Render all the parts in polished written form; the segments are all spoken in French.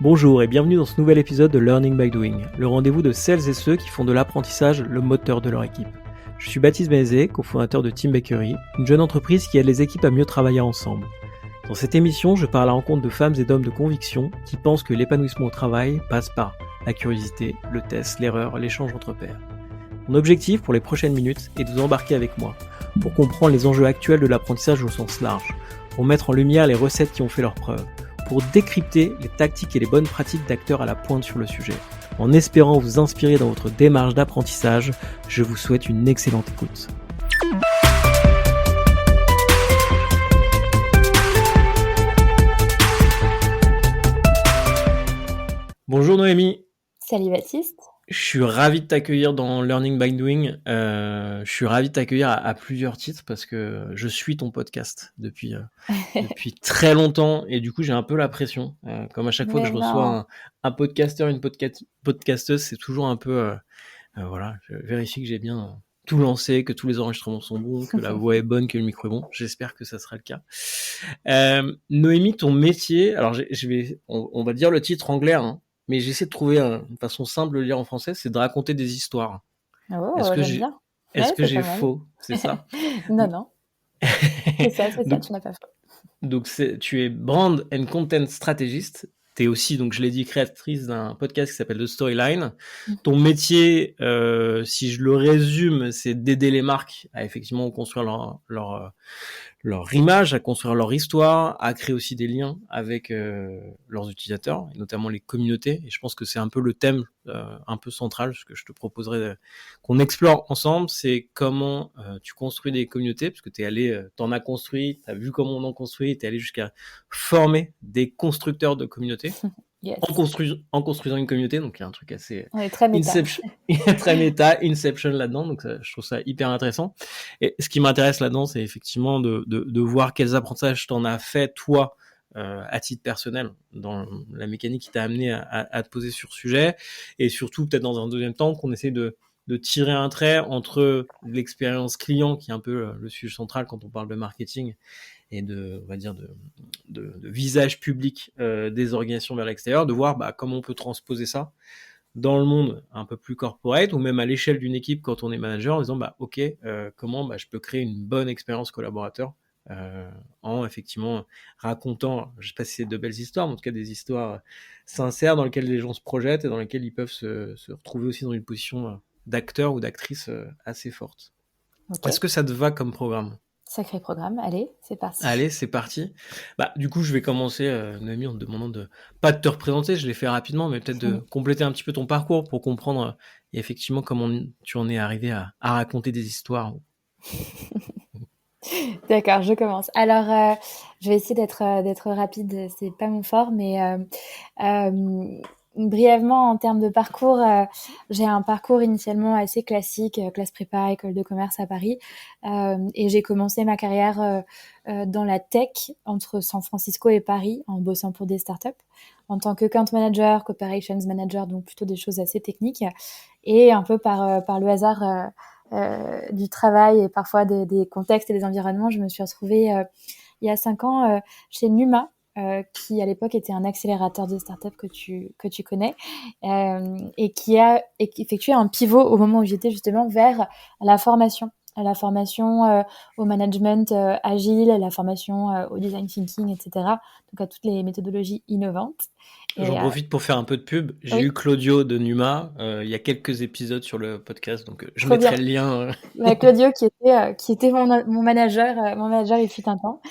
Bonjour et bienvenue dans ce nouvel épisode de Learning by Doing, le rendez-vous de celles et ceux qui font de l'apprentissage le moteur de leur équipe. Je suis Baptiste Bénézé, cofondateur de Team Bakery, une jeune entreprise qui aide les équipes à mieux travailler ensemble. Dans cette émission, je pars à la rencontre de femmes et d'hommes de conviction qui pensent que l'épanouissement au travail passe par la curiosité, le test, l'erreur, l'échange entre pairs. Mon objectif pour les prochaines minutes est de vous embarquer avec moi pour comprendre les enjeux actuels de l'apprentissage au sens large, pour mettre en lumière les recettes qui ont fait leurs preuves, pour décrypter les tactiques et les bonnes pratiques d'acteurs à la pointe sur le sujet. En espérant vous inspirer dans votre démarche d'apprentissage, je vous souhaite une excellente écoute. Bonjour Noémie. Salut Baptiste. Je suis ravi de t'accueillir dans Learning by Doing. Je suis ravi de t'accueillir à plusieurs titres parce que je suis ton podcast depuis très longtemps et du coup j'ai un peu la pression. Comme à chaque fois que je reçois un podcasteur, une podcasteuse, c'est toujours un peu voilà, je vérifie que j'ai bien tout lancé, que tous les enregistrements sont bons, que la voix est bonne, que le micro est bon. J'espère que ça sera le cas. Noémie, ton métier, alors on va dire le titre anglais, hein, mais j'essaie de trouver une façon simple de le lire en français, c'est de raconter des histoires. Oh, j'aime bien. Est-ce que j'ai faux? C'est ça? Non. C'est ça, tu n'as pas faux. Donc, tu es Brand and Content Strategist. Tu es aussi, donc je l'ai dit, créatrice d'un podcast qui s'appelle The Storyline. Ton métier, si je le résume, c'est d'aider les marques à effectivement construire leur image, à construire leur histoire, à créer aussi des liens avec leurs utilisateurs, et notamment les communautés. Et je pense que c'est un peu le thème un peu central, ce que je te proposerais qu'on explore ensemble, c'est comment tu construis des communautés, parce que t'en as construit, t'as vu comment on en construit, t'es allé jusqu'à former des constructeurs de communautés. Yes. En construisant une communauté, donc il y a un truc assez très méta. très méta, Inception là-dedans, donc je trouve ça hyper intéressant. Et ce qui m'intéresse là-dedans, c'est effectivement de voir quels apprentissages t'en as fait toi à titre personnel dans la mécanique qui t'a amené à te poser sur ce sujet, et surtout peut-être dans un deuxième temps qu'on essaie de tirer un trait entre l'expérience client, qui est un peu le sujet central quand on parle de marketing, et on va dire de visage public des organisations vers l'extérieur, de voir comment on peut transposer ça dans le monde un peu plus corporate, ou même à l'échelle d'une équipe quand on est manager, en disant comment je peux créer une bonne expérience collaborateur en effectivement racontant, je sais pas si c'est de belles histoires, mais en tout cas des histoires sincères dans lesquelles les gens se projettent et dans lesquelles ils peuvent se retrouver aussi dans une position d'acteur ou d'actrice assez forte. Okay. Est-ce que ça te va comme programme ? Sacré programme, allez, c'est parti. Allez, c'est parti. Du coup, je vais commencer, Noémie, en te demandant pas de te représenter, je l'ai fait rapidement, mais peut-être de compléter un petit peu ton parcours pour comprendre effectivement comment tu en es arrivé à raconter des histoires. D'accord, je commence. Alors, je vais essayer d'être rapide, c'est pas mon fort, mais brièvement, en termes de parcours, j'ai un parcours initialement assez classique, classe prépa, école de commerce à Paris, et j'ai commencé ma carrière dans la tech entre San Francisco et Paris, en bossant pour des startups, en tant que account manager, operations manager, donc plutôt des choses assez techniques, et un peu par le hasard du travail et parfois des contextes et des environnements, je me suis retrouvée il y a 5 ans chez Numa, qui à l'époque était un accélérateur de start-up que tu connais, et qui effectuait un pivot au moment où j'étais justement vers la formation au management agile, la formation au design thinking, etc. Donc à toutes les méthodologies innovantes. J'en profite pour faire un peu de pub. J'ai eu Claudio de Numa il y a quelques épisodes sur le podcast, donc je mettrai le lien. Claudio qui était mon manager il fut un temps.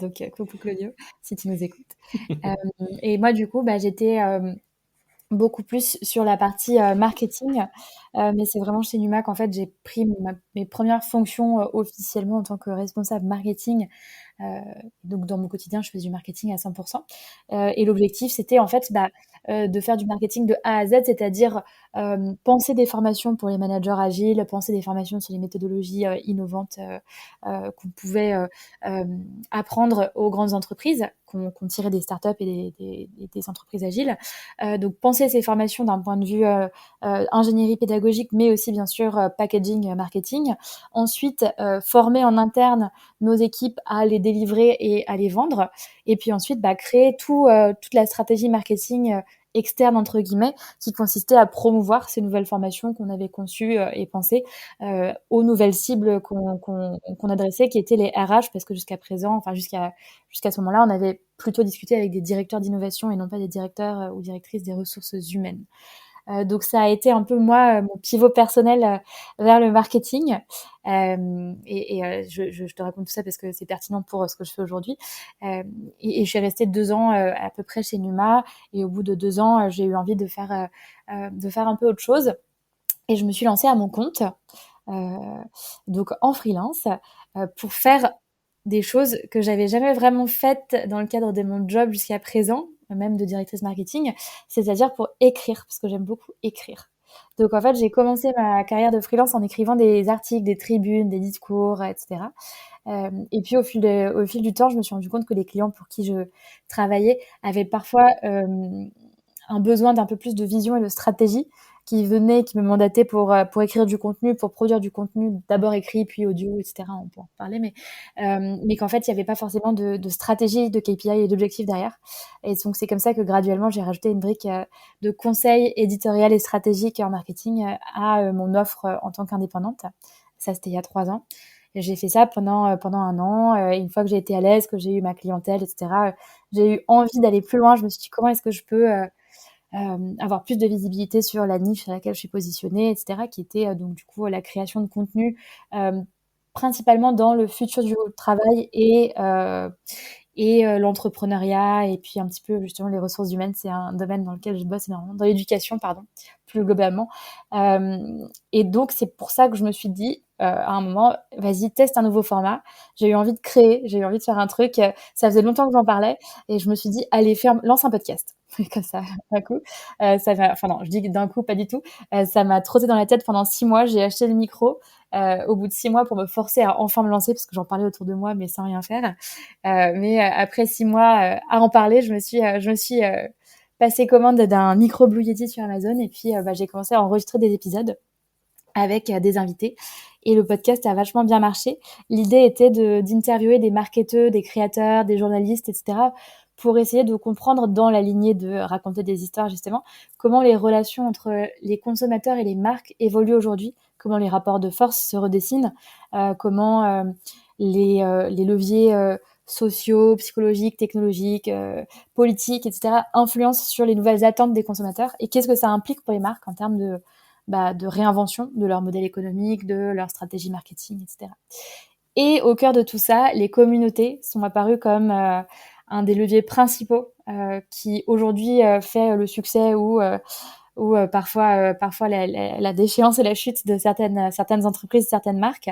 Donc coucou Claudio, si tu nous écoutes. Et moi du coup, j'étais beaucoup plus sur la partie marketing, mais c'est vraiment chez Numa qu'en fait j'ai pris mes premières fonctions officiellement en tant que responsable marketing. Donc dans mon quotidien, je faisais du marketing à 100%. Et l'objectif, c'était en fait de faire du marketing de A à Z, c'est-à-dire penser des formations pour les managers agiles, penser des formations sur les méthodologies innovantes qu'on pouvait apprendre aux grandes entreprises, qu'on tirait des startups et des entreprises agiles. Donc penser ces formations d'un point de vue ingénierie pédagogique, pédagogique, mais aussi bien sûr packaging, marketing. Ensuite, former en interne nos équipes à les délivrer et à les vendre. Et puis ensuite, créer toute la stratégie marketing externe entre guillemets, qui consistait à promouvoir ces nouvelles formations qu'on avait conçues et pensées aux nouvelles cibles qu'on adressait, qui étaient les RH, parce que jusqu'à présent, enfin jusqu'à ce moment-là, on avait plutôt discuté avec des directeurs d'innovation et non pas des directeurs ou directrices des ressources humaines. Donc ça a été un peu moi mon pivot personnel vers le marketing. Je te raconte tout ça parce que c'est pertinent pour ce que je fais aujourd'hui. Et je suis restée 2 ans à peu près chez Numa. Et au bout de 2 ans, j'ai eu envie de faire un peu autre chose. Et je me suis lancée à mon compte, donc en freelance, pour faire des choses que j'avais jamais vraiment faites dans le cadre de mon job jusqu'à présent, même de directrice marketing, c'est-à-dire pour écrire, parce que j'aime beaucoup écrire. Donc en fait, j'ai commencé ma carrière de freelance en écrivant des articles, des tribunes, des discours, etc. Et puis au fil du temps, je me suis rendu compte que les clients pour qui je travaillais avaient parfois un besoin d'un peu plus de vision et de stratégie qui me mandataient pour écrire du contenu, pour produire du contenu, d'abord écrit, puis audio, etc. On peut en parler, mais qu'en fait, il n'y avait pas forcément de stratégie, de KPI et d'objectifs derrière. Et donc, c'est comme ça que graduellement, j'ai rajouté une brique de conseils éditorial et stratégique en marketing à mon offre en tant qu'indépendante. Ça, c'était il y a 3 ans. Et j'ai fait ça pendant 1 an. Et une fois que j'ai été à l'aise, que j'ai eu ma clientèle, etc., j'ai eu envie d'aller plus loin. Je me suis dit, comment est-ce que je peux avoir plus de visibilité sur la niche sur laquelle je suis positionnée, etc., qui était donc du coup la création de contenu, principalement dans le futur du travail et l'entrepreneuriat et puis un petit peu justement les ressources humaines. C'est un domaine dans lequel je bosse énormément, dans l'éducation, pardon, plus globalement. Et donc, c'est pour ça que je me suis dit, à un moment, vas-y, teste un nouveau format. J'ai eu envie de créer, j'ai eu envie de faire un truc. Ça faisait longtemps que j'en parlais et je me suis dit, allez, lance un podcast. Comme ça, d'un coup. Enfin non, je dis d'un coup, pas du tout. Ça m'a trotté dans la tête pendant 6 mois. J'ai acheté le micro au bout de 6 mois pour me forcer à enfin me lancer parce que j'en parlais autour de moi, mais sans rien faire. Mais après 6 mois à en parler, je me suis passé commande d'un micro Blue Yeti sur Amazon et puis j'ai commencé à enregistrer des épisodes avec des invités. Et le podcast a vachement bien marché. L'idée était d'interviewer des marketeurs, des créateurs, des journalistes, etc., pour essayer de comprendre, dans la lignée de raconter des histoires, justement, comment les relations entre les consommateurs et les marques évoluent aujourd'hui, comment les rapports de force se redessinent, comment les leviers sociaux, psychologiques, technologiques, politiques, etc., influencent sur les nouvelles attentes des consommateurs et qu'est-ce que ça implique pour les marques en termes de réinvention de leur modèle économique, de leur stratégie marketing, etc. Et au cœur de tout ça, les communautés sont apparues comme un des leviers principaux qui aujourd'hui fait le succès ou parfois la déchéance et la chute de certaines entreprises, certaines marques.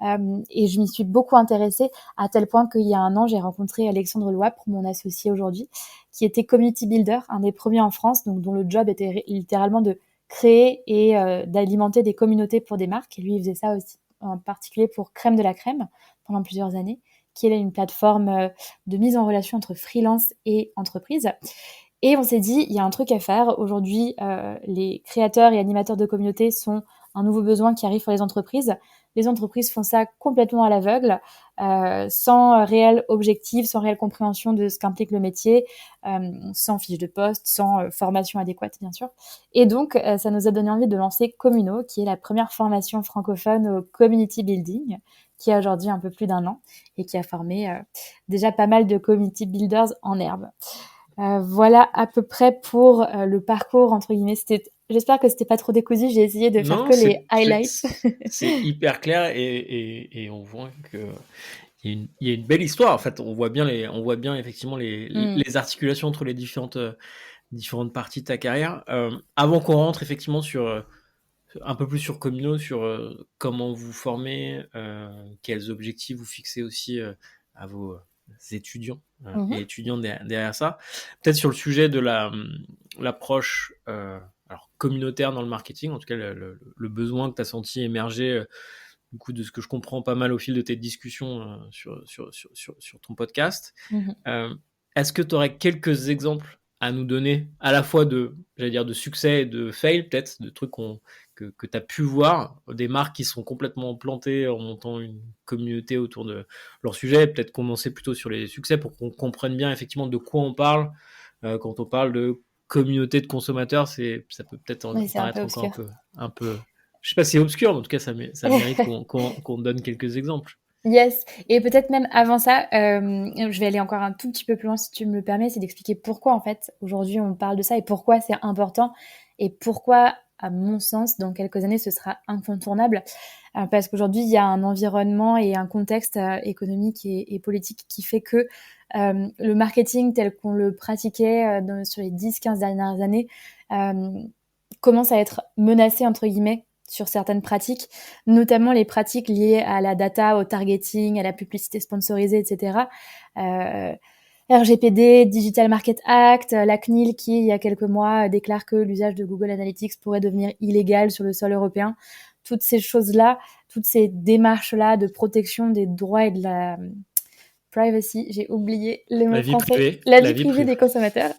Et je m'y suis beaucoup intéressée à tel point qu'il y a 1 an, j'ai rencontré Alexandre Loipre, mon associé aujourd'hui, qui était community builder, un des premiers en France, donc dont le job était littéralement de créer et d'alimenter des communautés pour des marques. Et lui, il faisait ça aussi, en particulier pour Crème de la Crème, pendant plusieurs années, qui est une plateforme de mise en relation entre freelance et entreprise. Et on s'est dit, il y a un truc à faire. Aujourd'hui, les créateurs et animateurs de communautés sont un nouveau besoin qui arrive pour les entreprises. Les entreprises font ça complètement à l'aveugle, sans réel objectif, sans réelle compréhension de ce qu'implique le métier, sans fiche de poste, sans formation adéquate, bien sûr. Et donc, ça nous a donné envie de lancer Communo, qui est la première formation francophone au community building, qui a aujourd'hui un peu plus d'1 an et qui a formé déjà pas mal de community builders en herbe. Voilà à peu près pour le parcours entre guillemets. J'espère que c'était pas trop décousu. J'ai essayé de faire Non, que les highlights. c'est hyper clair et on voit que il y a une belle histoire. En fait, on voit bien effectivement les articulations entre les différentes parties de ta carrière. Avant qu'on rentre effectivement sur un peu plus sur Comino, sur comment vous formez, quels objectifs vous fixez aussi à vos étudiants et étudiantes derrière ça. Peut-être sur le sujet de l'approche alors communautaire dans le marketing, en tout cas le besoin que tu as senti émerger du coup de ce que je comprends pas mal au fil de tes discussions sur ton podcast. Est-ce que tu aurais quelques exemples à nous donner à la fois de succès et de fail, peut-être, de trucs que tu as pu voir, des marques qui sont complètement plantées en montant une communauté autour de leur sujet, peut-être commencer plutôt sur les succès pour qu'on comprenne bien effectivement de quoi on parle. Quand on parle de communauté de consommateurs, ça peut peut-être Oui, c'est un peu paraître encore obscur. un peu, je sais pas si c'est obscur, mais en tout cas, ça mérite qu'on donne quelques exemples. Yes, et peut-être même avant ça, je vais aller encore un tout petit peu plus loin si tu me le permets, c'est d'expliquer pourquoi en fait aujourd'hui on parle de ça et pourquoi c'est important et pourquoi, à mon sens, dans quelques années ce sera incontournable. Parce qu'aujourd'hui il y a un environnement et un contexte économique et politique qui fait que le marketing tel qu'on le pratiquait sur les 10-15 dernières années euh, commence à être menacé entre guillemets sur certaines pratiques, notamment les pratiques liées à la data, au targeting, à la publicité sponsorisée, etc. RGPD, Digital Market Act, la CNIL qui, il y a quelques mois, déclare que l'usage de Google Analytics pourrait devenir illégal sur le sol européen. Toutes ces choses-là, toutes ces démarches-là de protection des droits et de la privacy, j'ai oublié le mot français, la vie privée des consommateurs.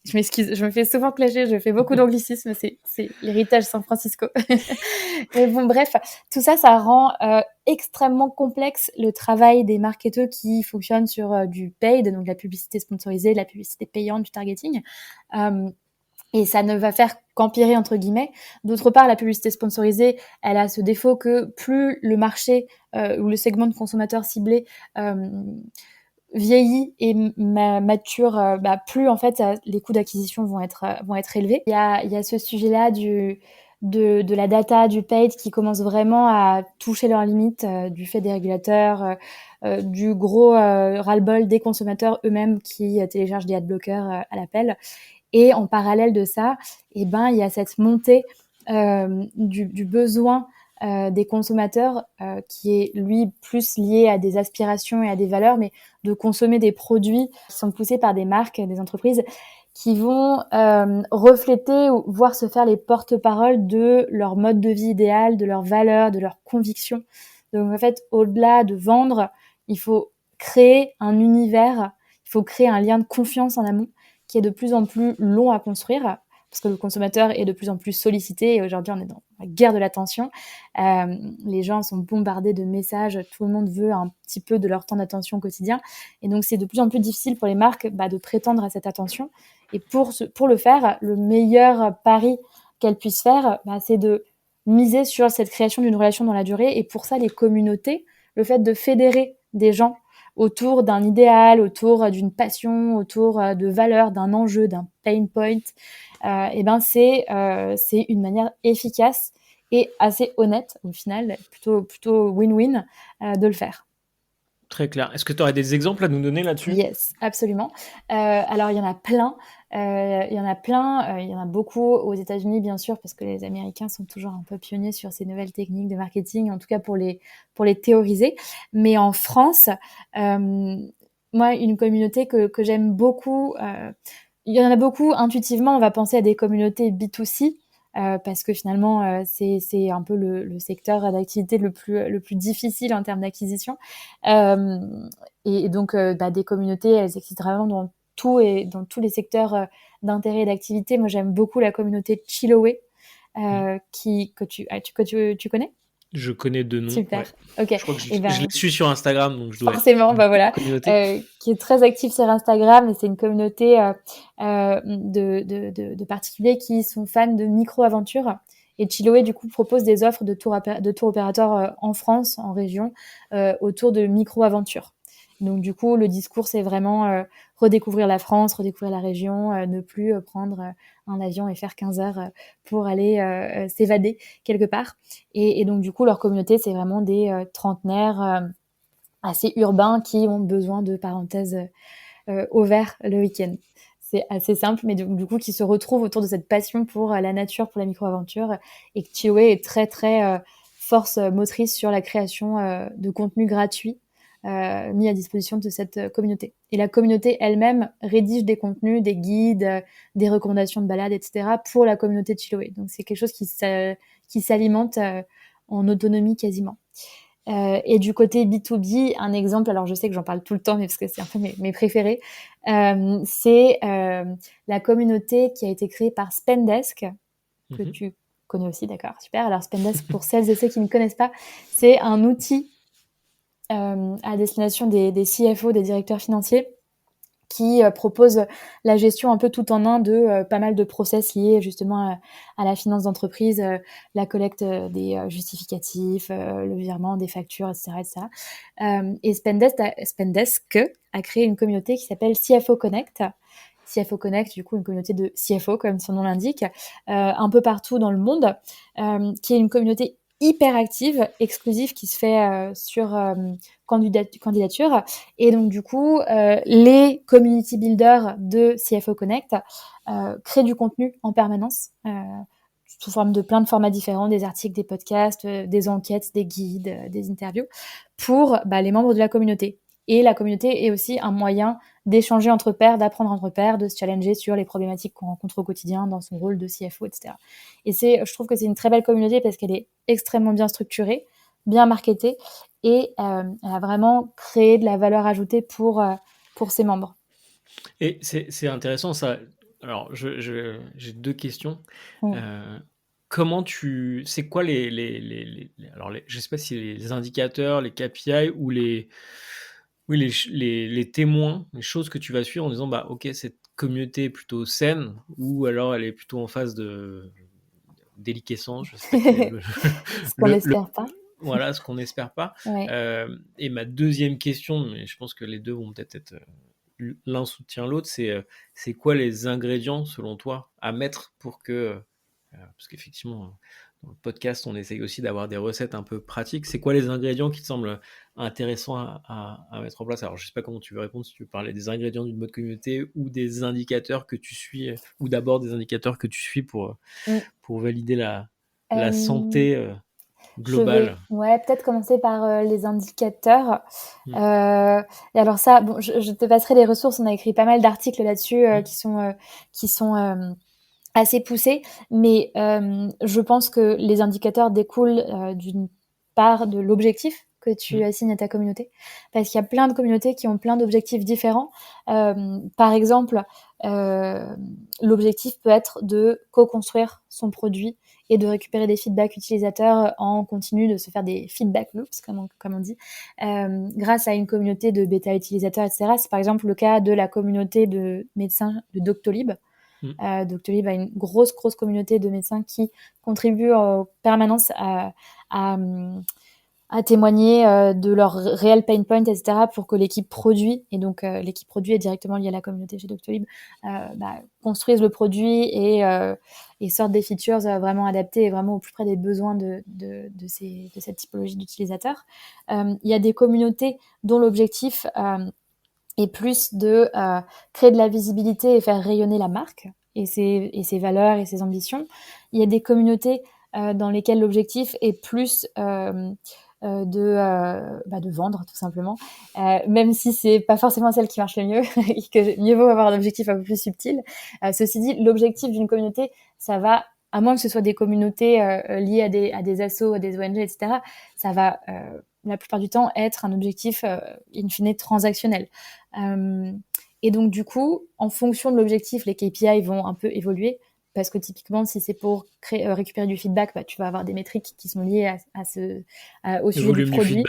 Je m'excuse, je me fais souvent clasher, je fais beaucoup d'anglicismes, c'est l'héritage San Francisco. Mais bon, bref, tout ça, ça rend extrêmement complexe le travail des marketeurs qui fonctionnent sur du paid, donc la publicité sponsorisée, la publicité payante, du targeting. Et ça ne va faire qu'empirer, entre guillemets. D'autre part, la publicité sponsorisée, elle a ce défaut que plus le marché ou le segment de consommateurs ciblé vieillit et mature, plus en fait les coûts d'acquisition vont être élevés. Il y a ce sujet-là de la data, du paid qui commence vraiment à toucher leurs limites du fait des régulateurs, du gros ras-le-bol des consommateurs eux-mêmes qui téléchargent des adblockers à l'appel. Et en parallèle de ça, il y a cette montée du besoin des consommateurs qui est, lui, plus lié à des aspirations et à des valeurs, mais de consommer des produits qui sont poussés par des marques, des entreprises qui vont refléter ou voir se faire les porte-paroles de leur mode de vie idéal, de leurs valeurs, de leurs convictions. Donc en fait, au-delà de vendre, il faut créer un univers, il faut créer un lien de confiance en amont qui est de plus en plus long à construire parce que le consommateur est de plus en plus sollicité et aujourd'hui on est dans la guerre de l'attention. Les gens sont bombardés de messages, tout le monde veut un petit peu de leur temps d'attention au quotidien et donc c'est de plus en plus difficile pour les marques de prétendre à cette attention et pour le faire, le meilleur pari qu'elles puissent faire, c'est de miser sur cette création d'une relation dans la durée et pour ça les communautés, le fait de fédérer des gens autour d'un idéal, autour d'une passion, autour de valeurs, d'un enjeu, d'un pain point, c'est une manière efficace et assez honnête au final, plutôt win-win de le faire. Très clair. Est-ce que tu aurais des exemples à nous donner là-dessus? Yes, absolument. Alors, il y en a plein. Il y en a plein. Il y en a beaucoup aux États-Unis, bien sûr, parce que les Américains sont toujours un peu pionniers sur ces nouvelles techniques de marketing, en tout cas pour les théoriser. Mais en France, moi, une communauté que j'aime beaucoup, il y en a beaucoup. Intuitivement, on va penser à des communautés B2C. Parce que finalement, c'est un peu le secteur d'activité le plus difficile en termes d'acquisition. Et donc, des communautés, elles existent vraiment dans tout et dans tous les secteurs d'intérêt et d'activité. Moi, j'aime beaucoup la communauté Chiloé, que tu connais? Je connais deux noms. Super. Ouais. Ok. Je crois que je les suis sur Instagram, donc je dois forcément, voilà, communauté. qui est très active sur Instagram et c'est une communauté de particuliers qui sont fans de micro-aventures. Et Chiloé, du coup, propose des offres de tour opérateurs en France, en région, autour de micro-aventures. Donc, du coup, le discours, c'est vraiment redécouvrir la France, redécouvrir la région, ne plus prendre un avion et faire 15 heures pour aller s'évader quelque part. Et donc, du coup, leur communauté, c'est vraiment des trentenaires assez urbains qui ont besoin de parenthèses au vert le week-end. C'est assez simple, mais du coup, qui se retrouvent autour de cette passion pour la nature, pour la micro-aventure, et que Chiloé est très, très force motrice sur la création de contenu gratuit mis à disposition de cette communauté. Et la communauté elle-même rédige des contenus, des guides, des recommandations de balades, etc. pour la communauté de Chiloé. Donc, c'est quelque chose qui s'alimente en autonomie quasiment. Et du côté B2B, un exemple, alors je sais que j'en parle tout le temps, mais parce que c'est un peu mes préférés, c'est la communauté qui a été créée par Spendesk, que tu connais aussi, d'accord, super. Alors Spendesk, pour celles et ceux qui ne connaissent pas, c'est un outil à destination des CFO, des directeurs financiers, qui propose la gestion un peu tout en un de pas mal de process liés justement à la finance d'entreprise, la collecte des justificatifs, le virement des factures, etc. etc. Et Spendesk a créé une communauté qui s'appelle CFO Connect. CFO Connect, du coup, une communauté de CFO, comme son nom l'indique, un peu partout dans le monde, qui est une communauté hyper active, exclusive, qui se fait sur candidature. Et donc, du coup, les community builders de CFO Connect créent du contenu en permanence, sous forme de plein de formats différents, des articles, des podcasts, des enquêtes, des guides, des interviews, pour les membres de la communauté. Et la communauté est aussi un moyen d'échanger entre pairs, d'apprendre entre pairs, de se challenger sur les problématiques qu'on rencontre au quotidien dans son rôle de CFO, etc. Et je trouve que c'est une très belle communauté parce qu'elle est extrêmement bien structurée, bien marketée, et elle a vraiment créé de la valeur ajoutée pour ses membres. Et c'est intéressant ça. Alors, j'ai deux questions. Comment c'est quoi alors je sais pas si les indicateurs, les KPI ou les témoins, les choses que tu vas suivre en disant, ok, cette communauté est plutôt saine ou alors elle est plutôt en phase de déliquescence, je sais pas quel est ce qu'on n'espère pas. Voilà, ce qu'on n'espère pas. Ouais. Et ma deuxième question, mais je pense que les deux vont peut-être être l'un soutient l'autre, c'est quoi les ingrédients selon toi à mettre pour que parce qu'effectivement dans le podcast on essaye aussi d'avoir des recettes un peu pratiques, c'est quoi les ingrédients qui te semblent intéressants à mettre en place? Alors je sais pas comment tu veux répondre, si tu veux parler des ingrédients d'une bonne communauté ou des indicateurs que tu suis, ou d'abord des indicateurs que tu suis pour valider la santé Je globale. vais peut-être commencer par les indicateurs. Et alors ça, bon, je te passerai les ressources. On a écrit pas mal d'articles là-dessus qui sont assez poussés. Mais je pense que les indicateurs découlent d'une part de l'objectif que tu assignes à ta communauté. Parce qu'il y a plein de communautés qui ont plein d'objectifs différents. Par exemple, l'objectif peut être de co-construire son produit et de récupérer des feedbacks utilisateurs en continu, de se faire des feedback loops, comme on dit, grâce à une communauté de bêta utilisateurs, etc. C'est par exemple le cas de la communauté de médecins de Doctolib. Doctolib a une grosse communauté de médecins qui contribuent en permanence à témoigner de leurs réels pain points, etc., pour que l'équipe produit, et donc l'équipe produit est directement liée à la communauté chez Doctolib, construise le produit et sortent des features vraiment adaptées et vraiment au plus près des besoins de cette typologie d'utilisateurs. Il y a des communautés dont l'objectif est plus de créer de la visibilité et faire rayonner la marque et ses valeurs et ses ambitions. Il y a des communautés dans lesquelles l'objectif est plus de vendre tout simplement, même si c'est pas forcément celle qui marche le mieux et que mieux vaut avoir un objectif un peu plus subtil. Ceci dit, l'objectif d'une communauté, ça va, à moins que ce soit des communautés liées à des assos, à des ONG, etc., ça va la plupart du temps être un objectif in fine transactionnel. Et donc du coup, en fonction de l'objectif, les KPI vont un peu évoluer. Parce que typiquement, si c'est pour récupérer du feedback, tu vas avoir des métriques qui sont liées au sujet du produit.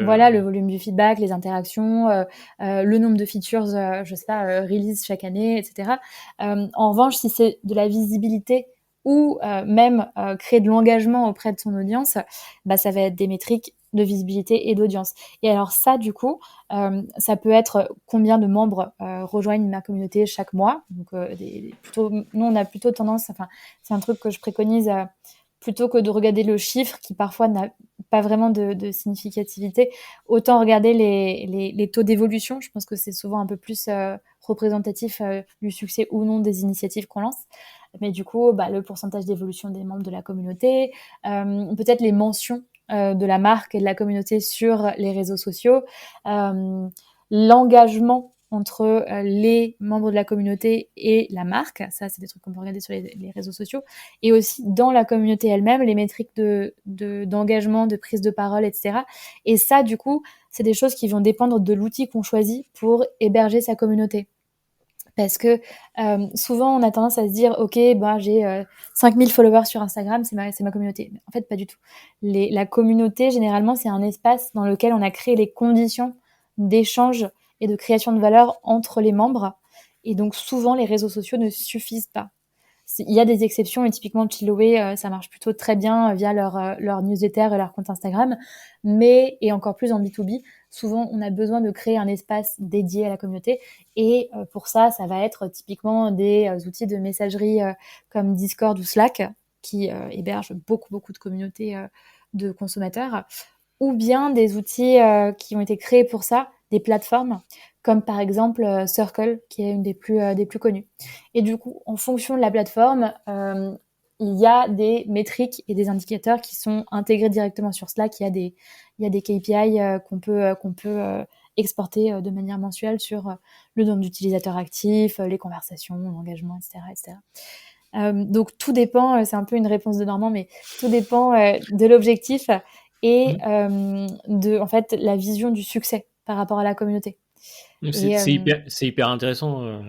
Voilà, le volume du feedback, les interactions, le nombre de features, je sais pas, release chaque année, etc. En revanche, si c'est de la visibilité ou même créer de l'engagement auprès de son audience, ça va être des métriques de visibilité et d'audience. Et alors ça, du coup, ça peut être combien de membres rejoignent ma communauté chaque mois. Donc, nous, on a plutôt tendance, enfin, c'est un truc que je préconise, plutôt que de regarder le chiffre qui parfois n'a pas vraiment de significativité, autant regarder les taux d'évolution. Je pense que c'est souvent un peu plus représentatif du succès ou non des initiatives qu'on lance. Mais du coup, le pourcentage d'évolution des membres de la communauté, peut-être les mentions de la marque et de la communauté sur les réseaux sociaux, l'engagement entre les membres de la communauté et la marque. Ça, c'est des trucs qu'on peut regarder sur les réseaux sociaux. Et aussi dans la communauté elle-même, les métriques d'engagement, de prise de parole, etc. Et ça, du coup, c'est des choses qui vont dépendre de l'outil qu'on choisit pour héberger sa communauté. Parce que souvent, on a tendance à se dire, OK, bah, j'ai 5000 followers sur Instagram, c'est ma communauté. Mais en fait, pas du tout. La communauté, généralement, c'est un espace dans lequel on a créé les conditions d'échange et de création de valeur entre les membres. Et donc, souvent, les réseaux sociaux ne suffisent pas. Il y a des exceptions, et typiquement Chiloé, ça marche plutôt très bien via leur newsletter et leur compte Instagram, mais, et encore plus en B2B, souvent on a besoin de créer un espace dédié à la communauté, et pour ça, ça va être typiquement des outils de messagerie comme Discord ou Slack, qui hébergent beaucoup de communautés de consommateurs, ou bien des outils qui ont été créés pour ça, des plateformes, comme par exemple Circle, qui est une des plus connues. Et du coup, en fonction de la plateforme, il y a des métriques et des indicateurs qui sont intégrés directement sur Slack. Il y a des KPI qu'on peut exporter de manière mensuelle sur le nombre d'utilisateurs actifs, les conversations, l'engagement, etc., etc. Donc tout dépend, c'est un peu une réponse de Normand, mais tout dépend de l'objectif et de en fait la vision du succès par rapport à la communauté. Et C'est hyper intéressant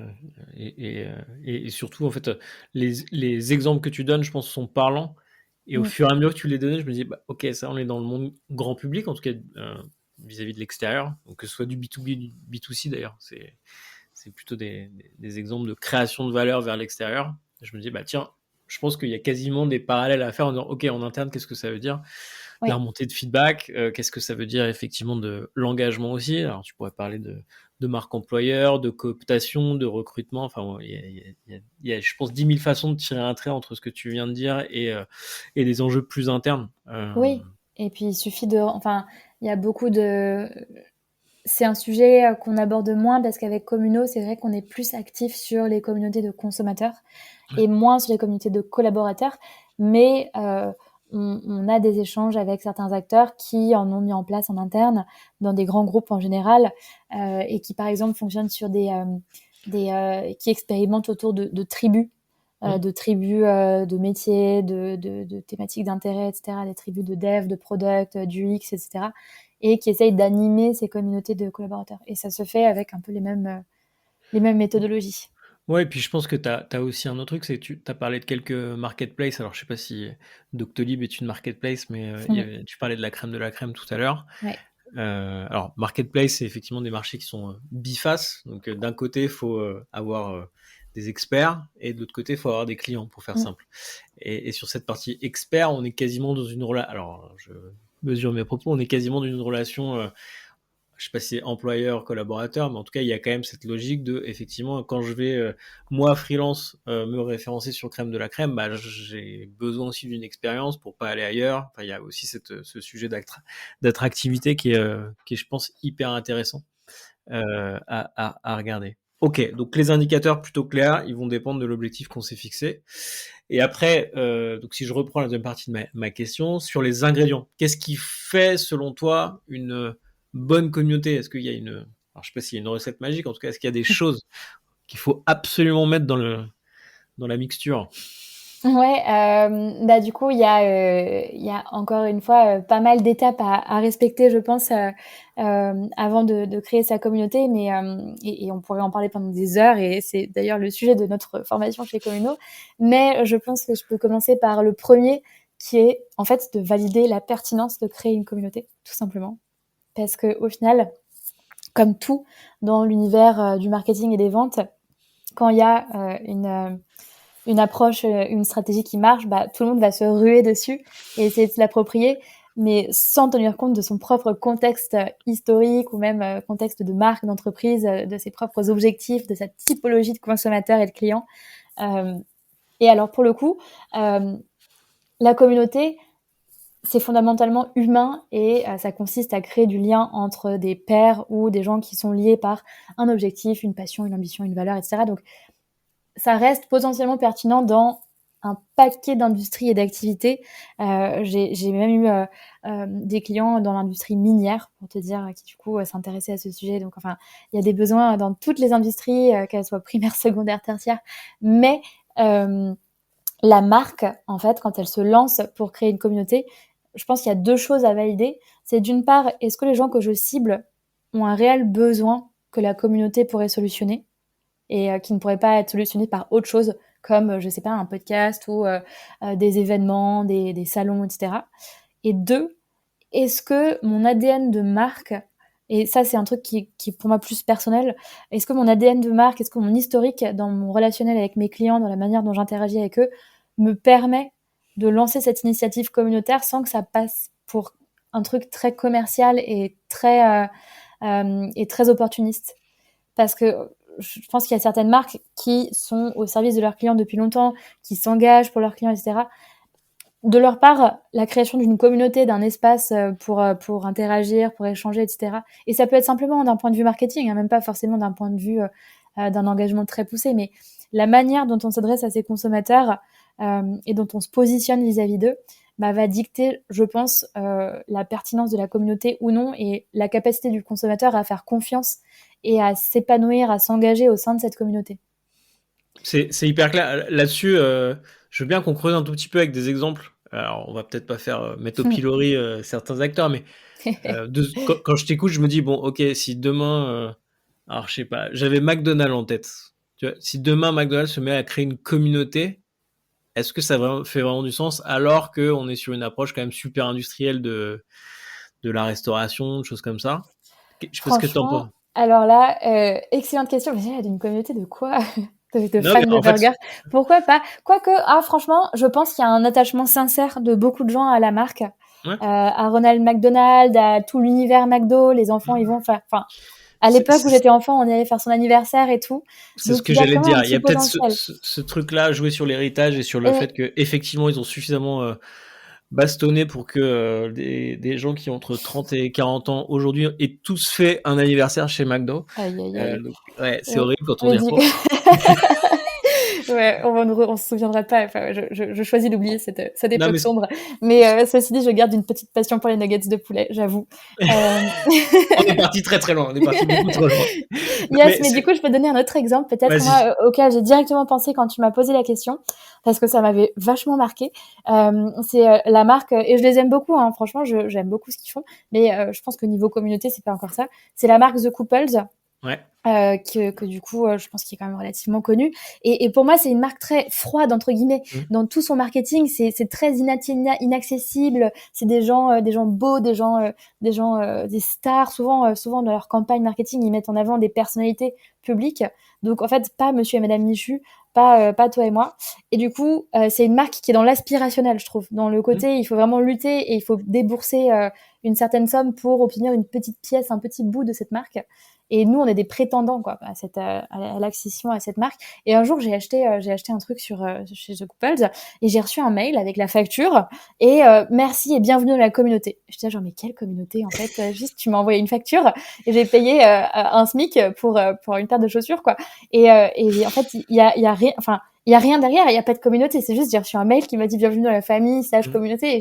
et surtout en fait les exemples que tu donnes, je pense, sont parlants. Et au fur et à mesure que tu les donnais, je me dis bah, ok, ça on est dans le monde grand public, en tout cas vis-à-vis de l'extérieur, donc que ce soit du B2B ou du B2C d'ailleurs, c'est plutôt des exemples de création de valeur vers l'extérieur. Je me dis bah tiens, je pense qu'il y a quasiment des parallèles à faire en disant ok, en interne, qu'est-ce que ça veut dire la remontée de feedback, qu'est-ce que ça veut dire effectivement de l'engagement aussi. Alors tu pourrais parler de marque employeur, de cooptation, de recrutement. Enfin, il y a, je pense, 10 000 façons de tirer un trait entre ce que tu viens de dire et des enjeux plus internes. Oui, et puis il suffit enfin, il y a beaucoup de... C'est un sujet qu'on aborde moins parce qu'avec Communo, c'est vrai qu'on est plus actif sur les communautés de consommateurs et moins sur les communautés de collaborateurs, mais on a des échanges avec certains acteurs qui en ont mis en place en interne, dans des grands groupes en général, et qui par exemple fonctionnent sur qui expérimentent autour de tribus, de métiers, de thématiques d'intérêt, etc., des tribus de dev, de product, du UX, etc., et qui essayent d'animer ces communautés de collaborateurs. Et ça se fait avec un peu les mêmes méthodologies. Ouais, et puis je pense que tu as aussi un autre truc, c'est que tu as parlé de quelques marketplaces. Alors, je sais pas si Doctolib est une marketplace, mais tu parlais de la crème tout à l'heure. Ouais. Alors, marketplace, c'est effectivement des marchés qui sont bifaces. Donc, d'un côté, il faut avoir des experts, et de l'autre côté, il faut avoir des clients, pour faire simple. Et sur cette partie expert, on est quasiment dans une relation. Alors, je mesure mes propos, on est quasiment dans une relation. Je sais pas si c'est employeur, collaborateur, mais en tout cas, il y a quand même cette logique de, effectivement, quand je vais, moi, freelance, me référencer sur Crème de la Crème, bah, j'ai besoin aussi d'une expérience pour pas aller ailleurs. Enfin, il y a aussi ce sujet d'attractivité qui est, je pense, hyper intéressant à regarder. Ok, donc les indicateurs plutôt clairs, ils vont dépendre de l'objectif qu'on s'est fixé. Et après, donc si je reprends la deuxième partie de ma question, sur les ingrédients, qu'est-ce qui fait, selon toi, une bonne communauté? Est-ce qu'il y a alors je sais pas s'il y a une recette magique, en tout cas, est-ce qu'il y a des choses qu'il faut absolument mettre dans la mixture? Ouais, bah du coup, il y a encore une fois pas mal d'étapes à respecter, je pense, avant de créer sa communauté. Mais et on pourrait en parler pendant des heures, et c'est d'ailleurs le sujet de notre formation chez Communo. Mais je pense que je peux commencer par le premier, qui est en fait de valider la pertinence de créer une communauté, tout simplement. Parce que au final, comme tout dans l'univers du marketing et des ventes, quand il y a une approche, une stratégie qui marche, bah, tout le monde va se ruer dessus et essayer de se l'approprier, mais sans tenir compte de son propre contexte historique ou même contexte de marque, d'entreprise, de ses propres objectifs, de sa typologie de consommateur et de client. Et alors pour le coup, la communauté, c'est fondamentalement humain et ça consiste à créer du lien entre des pairs ou des gens qui sont liés par un objectif, une passion, une ambition, une valeur, etc. Donc ça reste potentiellement pertinent dans un paquet d'industries et d'activités. J'ai même eu des clients dans l'industrie minière, pour te dire, qui du coup s'intéressaient à ce sujet. Donc, enfin, il y a des besoins dans toutes les industries, qu'elles soient primaires, secondaires, tertiaires. Mais la marque, en fait, quand elle se lance pour créer une communauté, je pense qu'il y a deux choses à valider. C'est d'une part, est-ce que les gens que je cible ont un réel besoin que la communauté pourrait solutionner et qui ne pourrait pas être solutionné par autre chose comme, je sais pas, un podcast ou des événements, des salons, etc. Et deux, est-ce que mon ADN de marque, et ça c'est un truc qui est pour moi plus personnel, est-ce que mon ADN de marque, est-ce que mon historique dans mon relationnel avec mes clients, dans la manière dont j'interagis avec eux, me permet de lancer cette initiative communautaire sans que ça passe pour un truc très commercial et très opportuniste. Parce que je pense qu'il y a certaines marques qui sont au service de leurs clients depuis longtemps, qui s'engagent pour leurs clients, etc. De leur part, la création d'une communauté, d'un espace pour interagir, pour échanger, etc. Et ça peut être simplement d'un point de vue marketing, hein, même pas forcément d'un point de vue d'un engagement très poussé, mais la manière dont on s'adresse à ses consommateurs et dont on se positionne vis-à-vis d'eux bah, va dicter, je pense, la pertinence de la communauté ou non et la capacité du consommateur à faire confiance et à s'épanouir, à s'engager au sein de cette communauté. C'est hyper clair. Là-dessus, je veux bien qu'on creuse un tout petit peu avec des exemples. Alors, on va peut-être pas faire mettre au pilori certains acteurs, mais quand je t'écoute, je me dis, bon, ok, si demain, alors je sais pas, j'avais McDonald's en tête. Tu vois, si demain McDonald's se met à créer une communauté, est-ce que ça fait vraiment du sens alors qu'on est sur une approche quand même super industrielle de la restauration, de choses comme ça? Je sais pas ce que tu en penses. Franchement, alors là, excellente question. Mais d'une communauté de quoi? De Non, fans mais de en fait, burgers? Pourquoi pas? Quoique, franchement, je pense qu'il y a un attachement sincère de beaucoup de gens à la marque, ouais, à Ronald McDonald, à tout l'univers McDo. Les enfants, ils vont, enfin, à c'est l'époque où c'est- j'étais enfant, on y allait faire son anniversaire et tout. c'est ce Donc, que il y a j'allais quand même un dire. Il y petit a peut-être potentiel. ce truc-là à jouer sur l'héritage et sur le Et, fait que effectivement ils ont suffisamment bastonné pour que des gens qui ont entre 30 et 40 ans aujourd'hui aient tous fait un anniversaire chez McDo. aïe, aïe, aïe. Donc, ouais, c'est Ouais. horrible quand on Mais y du repense. Ouais, on se souviendra pas. Enfin, je choisis d'oublier cette Non, époque mais sombre. Mais ceci dit, je garde une petite passion pour les nuggets de poulet, j'avoue. Euh, on est parti très très loin. On est parti beaucoup trop loin. Non, Yes, mais mais du coup, je peux donner un autre exemple, peut-être vas-y. moi, auquel j'ai directement pensé quand tu m'as posé la question, parce que ça m'avait vachement marqué. C'est la marque, et je les aime beaucoup, hein, franchement, j'aime beaucoup ce qu'ils font, mais je pense que niveau communauté, c'est pas encore ça. C'est la marque The Couples. Ouais. Que du coup, je pense qu'il est quand même relativement connu. Et pour moi, c'est une marque très froide entre guillemets. Mmh. Dans tout son marketing, c'est très inaccessible. C'est des gens beaux, des stars. Souvent dans leur campagne marketing, ils mettent en avant des personnalités publiques. Donc en fait, pas Monsieur et Madame Michu, pas toi et moi. Et du coup, c'est une marque qui est dans l'aspirationnel, je trouve. Dans le Mmh. côté, il faut vraiment lutter et il faut débourser une certaine somme pour obtenir une petite pièce, un petit bout de cette marque. Et nous, on est des prétendants quoi, à l'accession à cette marque. Et un jour, j'ai acheté un truc chez The Couples et j'ai reçu un mail avec la facture et merci et bienvenue dans la communauté. Je disais genre mais quelle communauté en fait juste tu m'as envoyé une facture et j'ai payé un SMIC pour une paire de chaussures quoi. Et en fait il y a rien, enfin il y a rien derrière, il y a pas de communauté. C'est juste j'ai reçu un mail qui m'a dit bienvenue dans la famille / Mmh. communauté et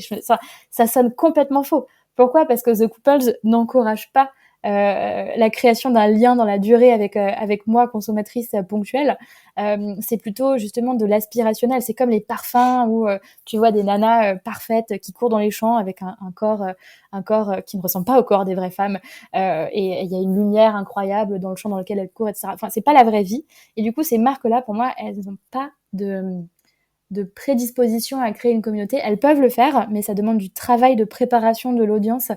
ça sonne complètement faux. Pourquoi? Parce que The Couples n'encourage pas la création d'un lien dans la durée avec moi, consommatrice ponctuelle. C'est plutôt justement de l'aspirationnel. C'est comme les parfums où tu vois des nanas parfaites qui courent dans les champs avec un corps qui ne ressemble pas au corps des vraies femmes. Et il y a une lumière incroyable dans le champ dans lequel elles courent, etc. Enfin, c'est pas la vraie vie. Et du coup, ces marques-là, pour moi, elles n'ont pas de prédisposition à créer une communauté. Elles peuvent le faire, mais ça demande du travail de préparation de l'audience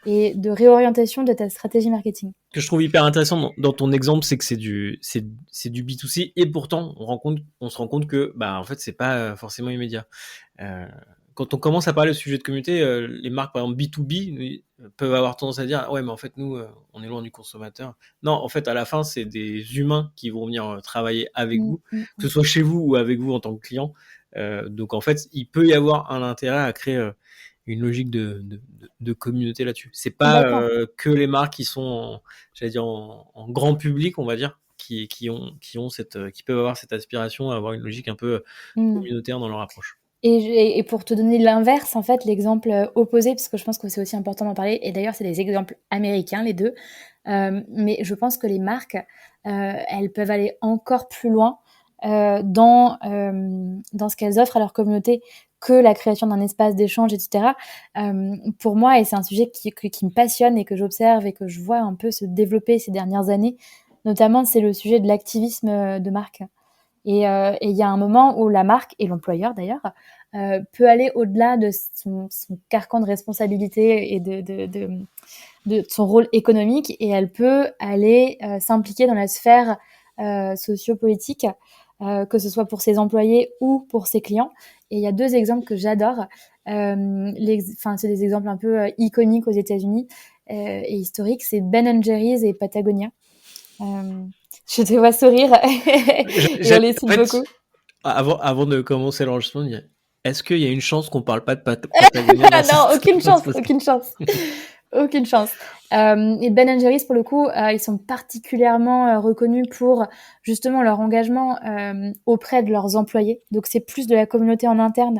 et de réorientation de ta stratégie marketing. Ce que je trouve hyper intéressant dans ton exemple, c'est que c'est du B2C et pourtant on se rend compte que bah en fait c'est pas forcément immédiat. Euh, Quand on commence à parler au sujet de communauté, les marques par exemple B2B peuvent avoir tendance à dire ah ouais mais en fait nous on est loin du consommateur. Non en fait à la fin c'est des humains qui vont venir travailler avec Mm, vous, mm, que ce mm. soit chez vous ou avec vous en tant que client. Donc en fait il peut y avoir un intérêt à créer une logique de communauté là-dessus. C'est pas Complètement. que les marques qui sont j'allais dire en grand public on va dire qui peuvent avoir cette aspiration à avoir une logique un peu communautaire dans leur approche. Et pour te donner l'inverse, en fait, l'exemple opposé, parce que je pense que c'est aussi important d'en parler, et d'ailleurs, c'est des exemples américains, les deux, mais je pense que les marques, elles peuvent aller encore plus loin dans ce qu'elles offrent à leur communauté que la création d'un espace d'échange, etc. Pour moi, et c'est un sujet qui me passionne et que j'observe et que je vois un peu se développer ces dernières années, notamment, c'est le sujet de l'activisme de marque. Et il y a un moment où la marque, et l'employeur d'ailleurs, peut aller au-delà de son carcan de responsabilité et de son rôle économique, et elle peut aller s'impliquer dans la sphère sociopolitique, que ce soit pour ses employés ou pour ses clients. Et il y a deux exemples que j'adore. C'est des exemples un peu iconiques aux États-Unis et historiques. C'est Ben Jerry's et Patagonia. Je te vois sourire et on les cite beaucoup. Avant de commencer l'enregistrement, est-ce qu'il y a une chance qu'on parle pas de Patagonia Non, aucune chance. Aucune chance. Et Ben Jerry's, pour le coup, ils sont particulièrement reconnus pour justement leur engagement auprès de leurs employés. Donc c'est plus de la communauté en interne.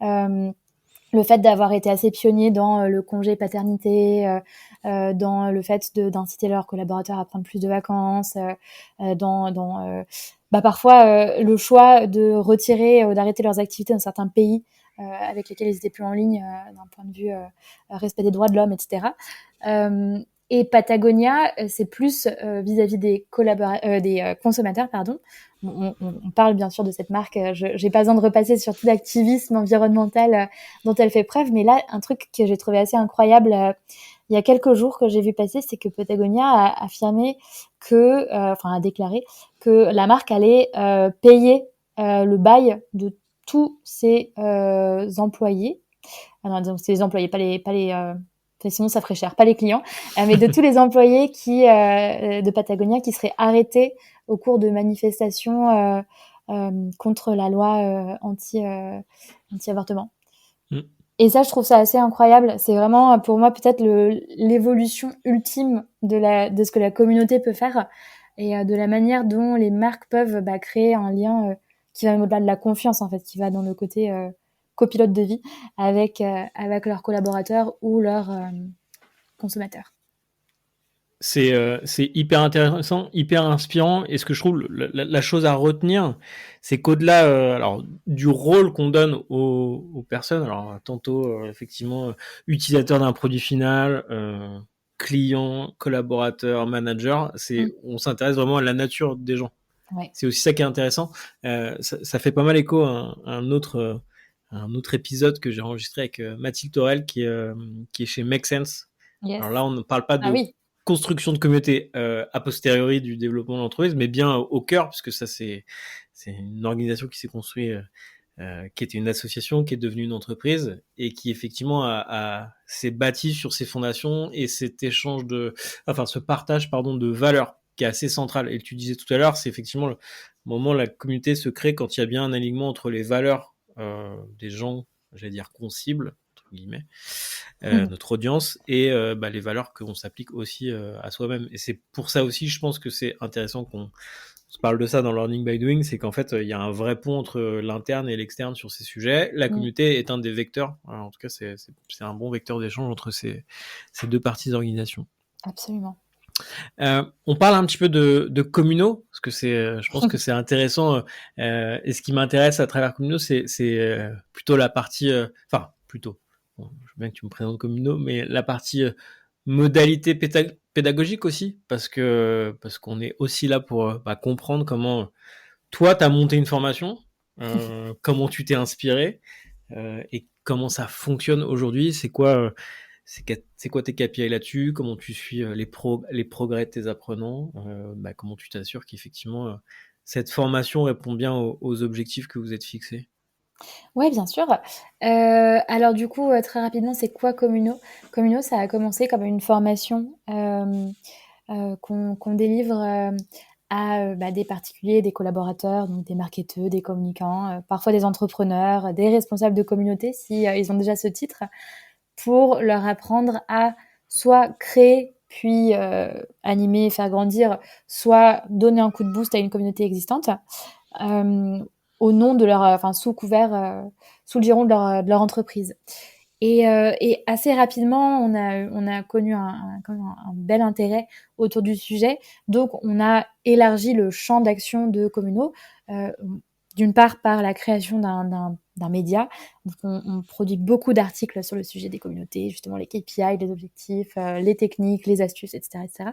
Le fait d'avoir été assez pionnier dans le congé paternité, dans le fait d'inciter leurs collaborateurs à prendre plus de vacances, parfois le choix de retirer ou d'arrêter leurs activités dans certains pays avec lesquels ils étaient plus en ligne d'un point de vue respect des droits de l'homme, etc. Et Patagonia, c'est plus vis-à-vis des consommateurs, pardon. On parle bien sûr de cette marque. J'ai pas besoin de repasser sur tout l'activisme environnemental dont elle fait preuve, mais là, un truc que j'ai trouvé assez incroyable il y a quelques jours que j'ai vu passer, c'est que Patagonia a affirmé a déclaré que la marque allait payer le bail de tous ses employés. Alors, donc, c'est les employés, pas les sinon ça ferait cher, pas les clients, mais de tous les employés de Patagonia qui seraient arrêtés au cours de manifestations contre la loi anti-avortement. Et ça, je trouve ça assez incroyable. C'est vraiment, pour moi, peut-être l'évolution ultime de ce que la communauté peut faire et de la manière dont les marques peuvent créer un lien qui va même au-delà de la confiance, en fait, qui va dans le côté copilote de vie avec leurs collaborateurs ou leurs consommateurs. C'est hyper intéressant, hyper inspirant. Et ce que je trouve la chose à retenir, c'est qu'au-delà du rôle qu'on donne aux personnes, alors tantôt effectivement utilisateur d'un produit final, client, collaborateur, manager, on s'intéresse vraiment à la nature des gens. Ouais. C'est aussi ça qui est intéressant. Ça fait pas mal écho à un autre épisode que j'ai enregistré avec Mathilde Torel qui est chez Make Sense. Yes. Alors là, on ne parle pas de construction de communauté a posteriori du développement de l'entreprise, mais bien au cœur, puisque ça c'est une organisation qui s'est construite, qui était une association, qui est devenue une entreprise et qui effectivement s'est bâtie sur ses fondations et cet échange ce partage de valeurs qui est assez central. Et tu disais tout à l'heure, c'est effectivement le moment où la communauté se crée quand il y a bien un alignement entre les valeurs des gens, j'allais dire qu'on cible, entre guillemets, notre audience et les valeurs qu'on s'applique aussi à soi-même. Et c'est pour ça aussi, je pense que c'est intéressant qu'on se parle de ça dans Learning by Doing, c'est qu'en fait, il y a un vrai pont entre l'interne et l'externe sur ces sujets. La communauté est un des vecteurs. Alors, en tout cas, c'est un bon vecteur d'échange entre ces deux parties d'organisation. Absolument. On parle un petit peu de communaux, parce que je pense que c'est intéressant. Et ce qui m'intéresse à travers communaux, c'est plutôt la partie, plutôt. Bon, je veux bien que tu me présentes communaux, mais la partie modalité pédagogique aussi, parce qu'on est aussi là pour comprendre comment toi t'as monté une formation, comment tu t'es inspiré et comment ça fonctionne aujourd'hui. C'est quoi tes KPI là-dessus? Comment tu suis les progrès de tes apprenants? Comment tu t'assures qu'effectivement cette formation répond bien aux objectifs que vous êtes fixés? Ouais, bien sûr. Alors du coup, très rapidement, c'est quoi Communo? Communo, ça a commencé comme une formation qu'on délivre à des particuliers, des collaborateurs, donc des marketeurs, des communicants, parfois des entrepreneurs, des responsables de communauté, si ils ont déjà ce titre, pour leur apprendre à soit créer puis animer, faire grandir, soit donner un coup de boost à une communauté existante, au nom de leur, sous couvert, sous le giron de leur entreprise. Et assez rapidement, on a connu quand même un bel intérêt autour du sujet. Donc, on a élargi le champ d'action de Communo, d'une part par la création d'un média. Donc, on produit beaucoup d'articles sur le sujet des communautés, justement les KPI, les objectifs, les techniques, les astuces, etc. etc.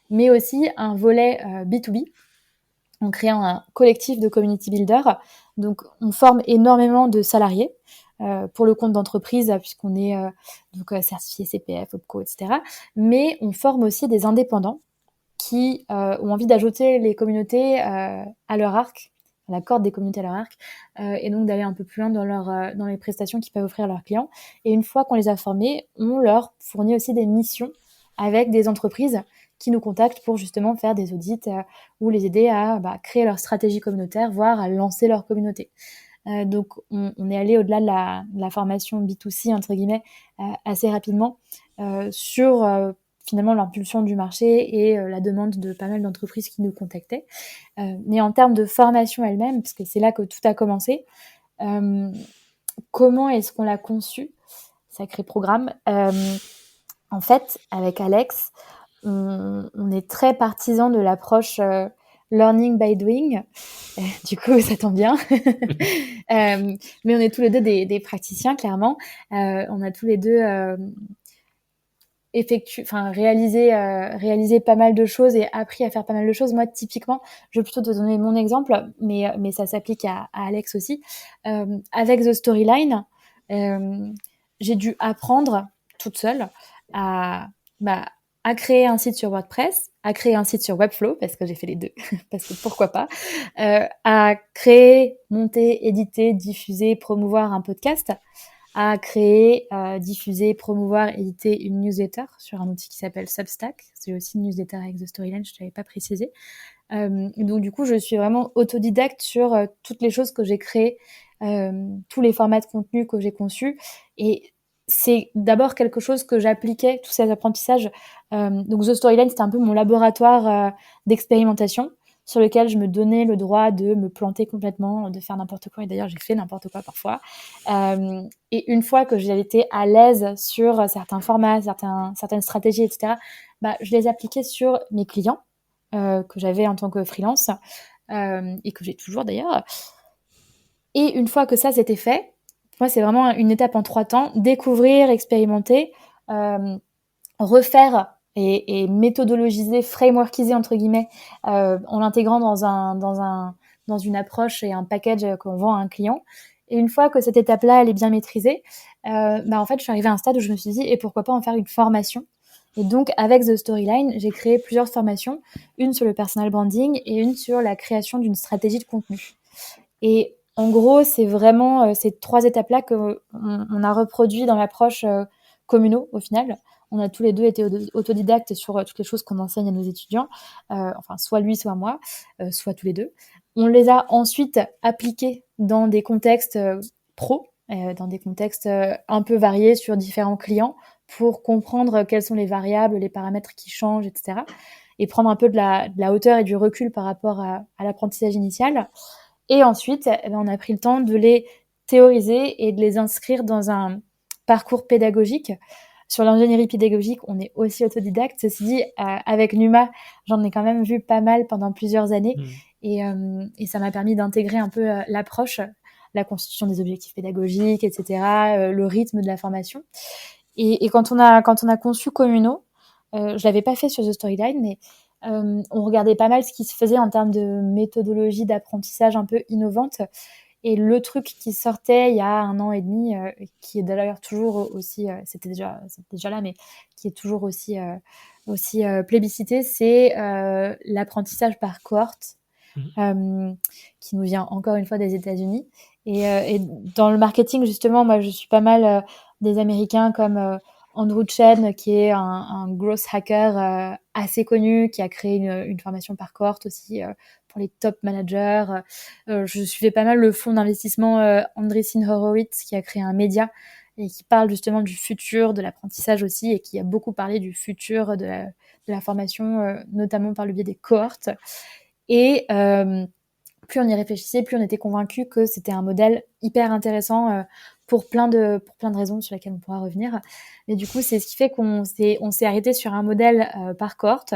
Mais aussi un volet B2B, en créant un collectif de community builders. Donc, on forme énormément de salariés pour le compte d'entreprise, puisqu'on est certifié CPF, OPCO, etc. Mais on forme aussi des indépendants qui ont envie d'ajouter les communautés à leur arc, la corde des communautés à leur arc, et donc d'aller un peu plus loin dans les prestations qu'ils peuvent offrir à leurs clients. Et une fois qu'on les a formés, on leur fournit aussi des missions avec des entreprises qui nous contactent pour justement faire des audits ou les aider à créer leur stratégie communautaire, voire à lancer leur communauté. Donc, on est allé au-delà de la formation B2C, entre guillemets, assez rapidement sur finalement l'impulsion du marché et la demande de pas mal d'entreprises qui nous contactaient. Mais en termes de formation elle-même, parce que c'est là que tout a commencé, comment est-ce qu'on l'a conçu? Sacré programme. En fait, avec Alex, on est très partisan de l'approche learning by doing. Du coup, ça tombe bien. Mais on est tous les deux des praticiens, clairement. On a tous les deux réalisé pas mal de choses et appris à faire pas mal de choses. Moi, typiquement, je vais plutôt te donner mon exemple, mais ça s'applique à Alex aussi. Avec The Storyline, j'ai dû apprendre toute seule à créer un site sur WordPress, à créer un site sur Webflow, parce que j'ai fait les deux, parce que pourquoi pas, à créer, monter, éditer, diffuser, promouvoir un podcast, à créer, diffuser, promouvoir, éditer une newsletter sur un outil qui s'appelle Substack. C'est aussi une newsletter avec The Storyline, je ne t'avais pas précisé. Donc du coup, je suis vraiment autodidacte sur toutes les choses que j'ai créées, tous les formats de contenu que j'ai conçus. Et c'est d'abord quelque chose que j'appliquais, tous ces apprentissages. Donc The Storyline, c'était un peu mon laboratoire d'expérimentation sur lequel je me donnais le droit de me planter complètement, de faire n'importe quoi. Et d'ailleurs, j'ai fait n'importe quoi parfois. Et une fois que j'ai été à l'aise sur certains formats, certaines stratégies, etc., je les appliquais sur mes clients que j'avais en tant que freelance et que j'ai toujours d'ailleurs. Et une fois que ça, c'était fait, pour moi, c'est vraiment une étape en 3 temps. Découvrir, expérimenter, refaire et méthodologiser, frameworkiser entre guillemets, en l'intégrant dans une approche et un package qu'on vend à un client. Et une fois que cette étape-là, elle est bien maîtrisée, en fait, je suis arrivée à un stade où je me suis dit, et pourquoi pas en faire une formation? Et donc, avec The Storyline, j'ai créé plusieurs formations, une sur le personal branding et une sur la création d'une stratégie de contenu. Et en gros, c'est vraiment ces 3 étapes-là qu'on a reproduit dans l'approche communaux au final. On a tous les deux été autodidactes sur toutes les choses qu'on enseigne à nos étudiants, enfin soit lui, soit moi, soit tous les deux. On les a ensuite appliqués dans des contextes pro, dans des contextes un peu variés sur différents clients pour comprendre quelles sont les variables, les paramètres qui changent, etc. Et prendre un peu de la hauteur et du recul par rapport à l'apprentissage initial. Et ensuite, on a pris le temps de les théoriser et de les inscrire dans un parcours pédagogique. Sur l'ingénierie pédagogique, on est aussi autodidacte. Ceci dit, avec Numa, j'en ai quand même vu pas mal pendant plusieurs années. Et ça m'a permis d'intégrer un peu l'approche, la constitution des objectifs pédagogiques, etc., le rythme de la formation. Et quand on a conçu Communo, je l'avais pas fait sur The Storyline, mais on regardait pas mal ce qui se faisait en termes de méthodologie d'apprentissage un peu innovante. Et le truc qui sortait il y a 1 an et demi, qui est d'ailleurs toujours aussi, c'était déjà là, mais qui est toujours aussi plébiscité, c'est l'apprentissage par cohorte, qui nous vient encore une fois des États-Unis. Et dans le marketing, justement, moi, je suis pas mal des Américains comme Andrew Chen, qui est un growth hacker assez connu, qui a créé une formation par cohorte aussi pour les top managers. Je suivais pas mal le fonds d'investissement Andreessen Horowitz, qui a créé un média et qui parle justement du futur de l'apprentissage aussi, et qui a beaucoup parlé du futur de la formation, notamment par le biais des cohortes. Et plus on y réfléchissait, plus on était convaincus que c'était un modèle hyper intéressant pour plein de raisons sur lesquelles on pourra revenir. Mais du coup, c'est ce qui fait qu'on s'est arrêté sur un modèle par cohorte.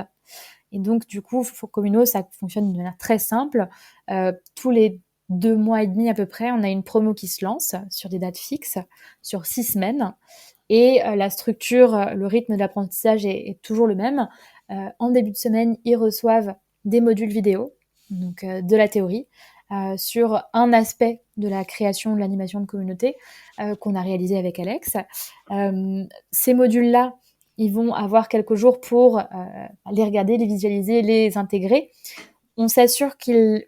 Et donc, du coup, pour Communo, ça fonctionne de manière très simple. Tous les 2 mois et demi à peu près, on a une promo qui se lance sur des dates fixes, sur 6 semaines. Et la structure, le rythme de l'apprentissage est toujours le même. En début de semaine, ils reçoivent des modules vidéo, donc de la théorie, sur un aspect de la création de l'animation de communauté qu'on a réalisé avec Alex. Ces modules-là, ils vont avoir quelques jours pour les regarder, les visualiser, les intégrer. On s'assure qu'ils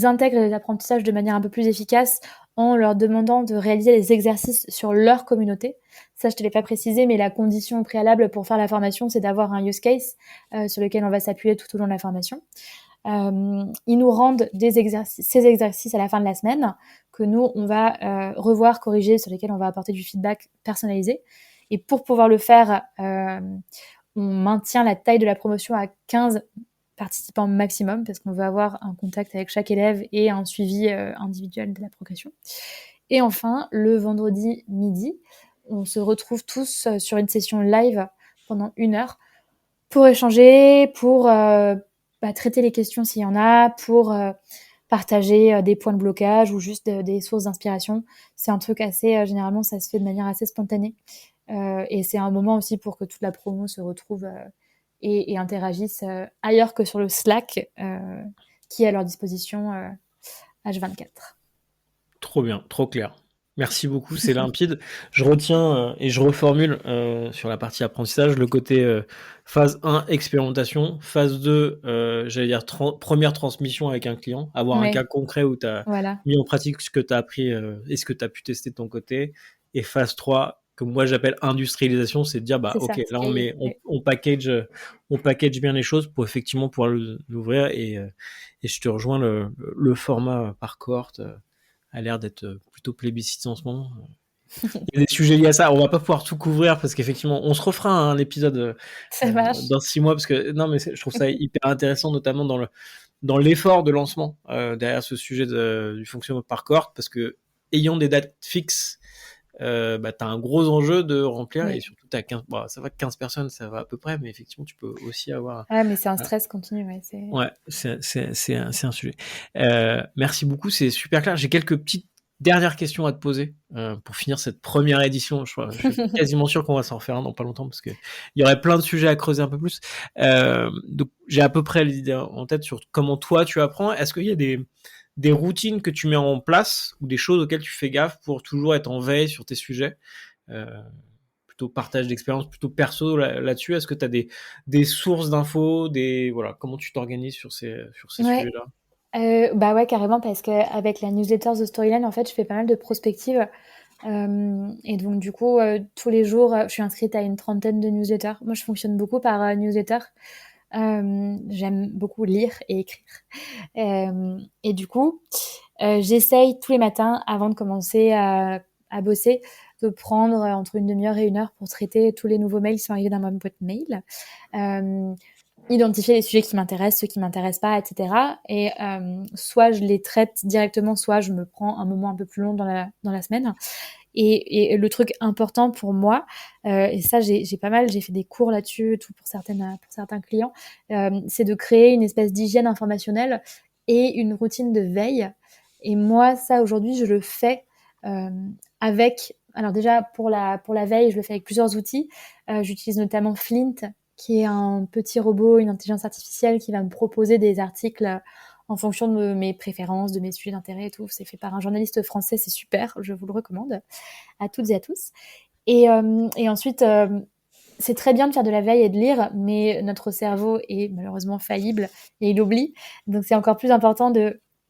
intègrent les apprentissages de manière un peu plus efficace en leur demandant de réaliser les exercices sur leur communauté. Ça, je ne te l'ai pas précisé, mais la condition préalable pour faire la formation, c'est d'avoir un use case sur lequel on va s'appuyer tout au long de la formation. Ils nous rendent ces exercices à la fin de la semaine que nous, on va revoir, corriger, sur lesquels on va apporter du feedback personnalisé. Et pour pouvoir le faire, on maintient la taille de la promotion à 15 participants maximum, parce qu'on veut avoir un contact avec chaque élève et un suivi individuel de la progression. Et enfin, le vendredi midi, on se retrouve tous sur une session live pendant 1 heure pour échanger, pour traiter les questions s'il y en a, pour partager des points de blocage ou juste des sources d'inspiration. C'est un truc assez, généralement, ça se fait de manière assez spontanée. Et c'est un moment aussi pour que toute la promo se retrouve et interagissent ailleurs que sur le Slack qui est à leur disposition H24. Trop bien, trop clair. Merci beaucoup, c'est limpide. Je retiens et je reformule sur la partie apprentissage le côté phase 1, expérimentation, phase 2, j'allais dire première transmission avec un client, avoir un cas concret où tu as mis en pratique ce que tu as appris et ce que tu as pu tester de ton côté. Et phase 3, que moi j'appelle industrialisation, c'est de dire ok, là on package bien les choses pour effectivement pouvoir l'ouvrir et je te rejoins, le format par cohorte a l'air d'être plutôt plébiscité en ce moment. Il y a des sujets liés à ça. On va pas pouvoir tout couvrir parce qu'effectivement, on se refera un épisode dans 6 mois parce que non, mais je trouve ça hyper intéressant, notamment dans l'effort de lancement derrière ce sujet du fonctionnement par cohorte, parce que ayant des dates fixes, t'as un gros enjeu de remplir et surtout t'as 15, ça va que 15 personnes, ça va à peu près, mais effectivement tu peux aussi avoir. Ah, mais c'est un stress continu, c'est un sujet. Merci beaucoup, c'est super clair. J'ai quelques petites dernières questions à te poser pour finir cette première édition. Je suis quasiment sûr qu'on va s'en refaire un dans pas longtemps parce que il y aurait plein de sujets à creuser un peu plus. Donc j'ai à peu près l'idée en tête sur comment toi tu apprends. Est-ce qu'il y a des routines que tu mets en place ou des choses auxquelles tu fais gaffe pour toujours être en veille sur tes sujets, plutôt partage d'expérience, plutôt perso là-dessus? Est-ce que tu as des sources d'infos, voilà, comment tu t'organises sur ces sujets-là? Ouais, carrément, parce qu'avec la newsletter The Storyline, en fait, je fais pas mal de prospectives. Et donc, du coup, tous les jours, je suis inscrite à une 30aine de newsletters. Moi, je fonctionne beaucoup par newsletter. J'aime beaucoup lire et écrire. Et du coup, j'essaye tous les matins, avant de commencer à bosser, de prendre entre une demi-heure et 1 heure pour traiter tous les nouveaux mails qui sont arrivés dans ma boîte mail. Identifier les sujets qui m'intéressent, ceux qui m'intéressent pas, etc. Et soit je les traite directement, soit je me prends un moment un peu plus long dans la semaine. Et le truc important pour moi, et ça j'ai fait des cours là-dessus, tout pour certains clients, c'est de créer une espèce d'hygiène informationnelle et une routine de veille. Et moi, ça aujourd'hui, je le fais avec. Alors déjà pour la veille, je le fais avec plusieurs outils. J'utilise notamment Flint, qui est un petit robot, une intelligence artificielle qui va me proposer des articles en fonction de mes préférences, de mes sujets d'intérêt et tout. C'est fait par un journaliste français, c'est super, je vous le recommande à toutes et à tous. Et ensuite, c'est très bien de faire de la veille et de lire, mais notre cerveau est malheureusement faillible et il oublie. Donc c'est encore plus important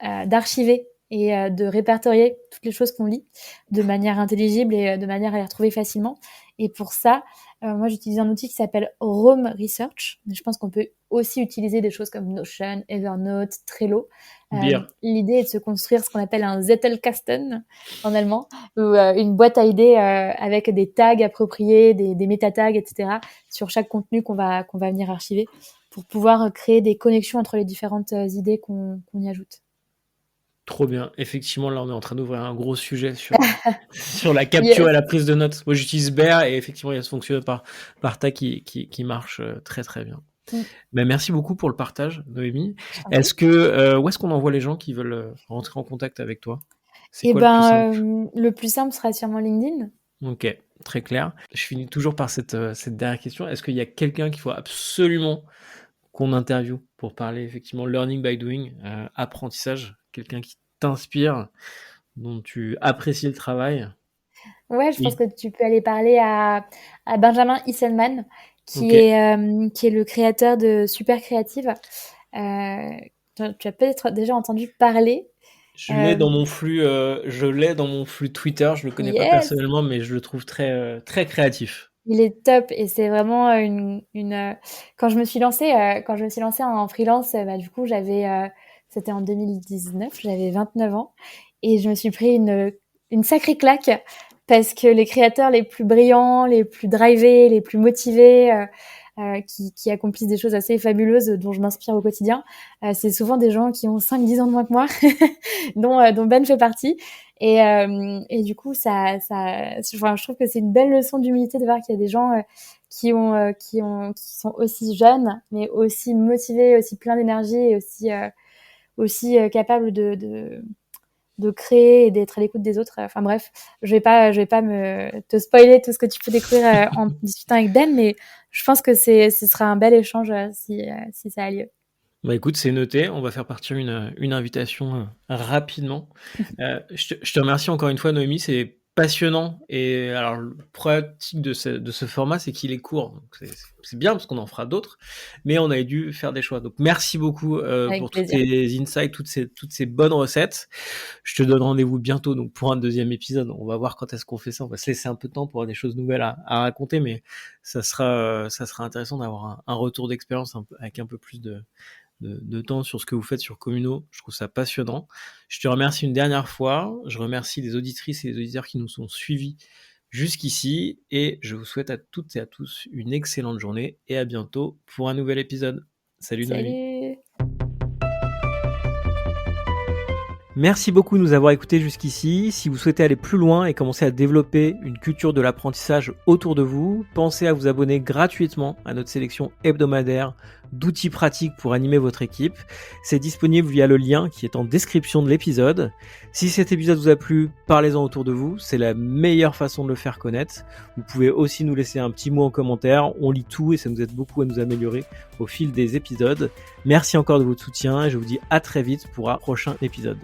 d'archiver et de répertorier toutes les choses qu'on lit de manière intelligible et de manière à les retrouver facilement. Et pour ça, Moi, j'utilise un outil qui s'appelle Roam Research. Je pense qu'on peut aussi utiliser des choses comme Notion, Evernote, Trello. Bien. L'idée est de se construire ce qu'on appelle un Zettelkasten en allemand, ou une boîte à idées avec des tags appropriés, des méta-tags, etc. sur chaque contenu qu'on va venir archiver pour pouvoir créer des connexions entre les différentes idées qu'on y ajoute. Trop bien. Effectivement, là, on est en train d'ouvrir un gros sujet sur la capture Yes. et la prise de notes. Moi, j'utilise Bear et effectivement, il y a ce fonctionnement par tag qui marche très, très bien. Ben, merci beaucoup pour le partage, Noémie. Est-ce que, où est-ce qu'on envoie les gens qui veulent rentrer en contact avec toi? C'est Et quoi le plus simple? le plus simple sera sûrement LinkedIn. Ok, très clair. Je finis toujours par cette dernière question. Est-ce qu'il y a quelqu'un qu'il faut absolument qu'on interviewe pour parler effectivement learning by doing, apprentissage, quelqu'un qui t'inspire, dont tu apprécies le travail? Ouais, je pense Oui. que tu peux aller parler à Benjamin Isselman, qui Ok. est le créateur de Super Créative. Tu as peut-être déjà entendu parler. Je l'ai dans mon flux, Twitter. Je le connais pas Yes, personnellement, mais je le trouve très, très créatif. il est top et c'est vraiment quand je me suis lancée en freelance, bah, du coup c'était en 2019, j'avais 29 ans et je me suis pris une sacrée claque parce que les créateurs les plus brillants, les plus drivés, les plus motivés, qui accomplissent des choses assez fabuleuses dont je m'inspire au quotidien, c'est souvent des gens qui ont 5-10 ans de moins que moi, dont Ben fait partie. Et du coup, je trouve que c'est une belle leçon d'humilité de voir qu'il y a des gens qui sont aussi jeunes, mais aussi motivés, aussi pleins d'énergie et aussi capables de créer et d'être à l'écoute des autres. Enfin bref, je vais pas te spoiler tout ce que tu peux découvrir en discutant avec Ben, mais je pense que ce sera un bel échange si ça a lieu. Bah écoute, c'est noté. On va faire partir une invitation rapidement. Je te remercie encore une fois, Noémie. C'est passionnant. Et alors, le pratique de ce format, c'est qu'il est court. Donc c'est bien parce qu'on en fera d'autres, mais on avait dû faire des choix. Donc merci beaucoup Avec pour tous plaisir. tes insights, toutes ces bonnes recettes. Je te donne rendez-vous bientôt donc pour un deuxième épisode. On va voir quand est-ce qu'on fait ça. On va se laisser un peu de temps pour avoir des choses nouvelles à raconter, mais ça sera intéressant d'avoir un retour d'expérience avec un peu plus de temps sur ce que vous faites sur Communo. Je trouve ça passionnant. Je te remercie une dernière fois. Je remercie les auditrices et les auditeurs qui nous ont suivis jusqu'ici et je vous souhaite à toutes et à tous une excellente journée et à bientôt pour un nouvel épisode. Salut Noémie. Salut! Merci beaucoup de nous avoir écoutés jusqu'ici. Si vous souhaitez aller plus loin et commencer à développer une culture de l'apprentissage autour de vous, pensez à vous abonner gratuitement à notre sélection hebdomadaire d'outils pratiques pour animer votre équipe. C'est disponible via le lien qui est en description de l'épisode. Si cet épisode vous a plu, parlez-en autour de vous. C'est la meilleure façon de le faire connaître. Vous pouvez aussi nous laisser un petit mot en commentaire. On lit tout et ça nous aide beaucoup à nous améliorer au fil des épisodes. Merci encore de votre soutien et je vous dis à très vite pour un prochain épisode.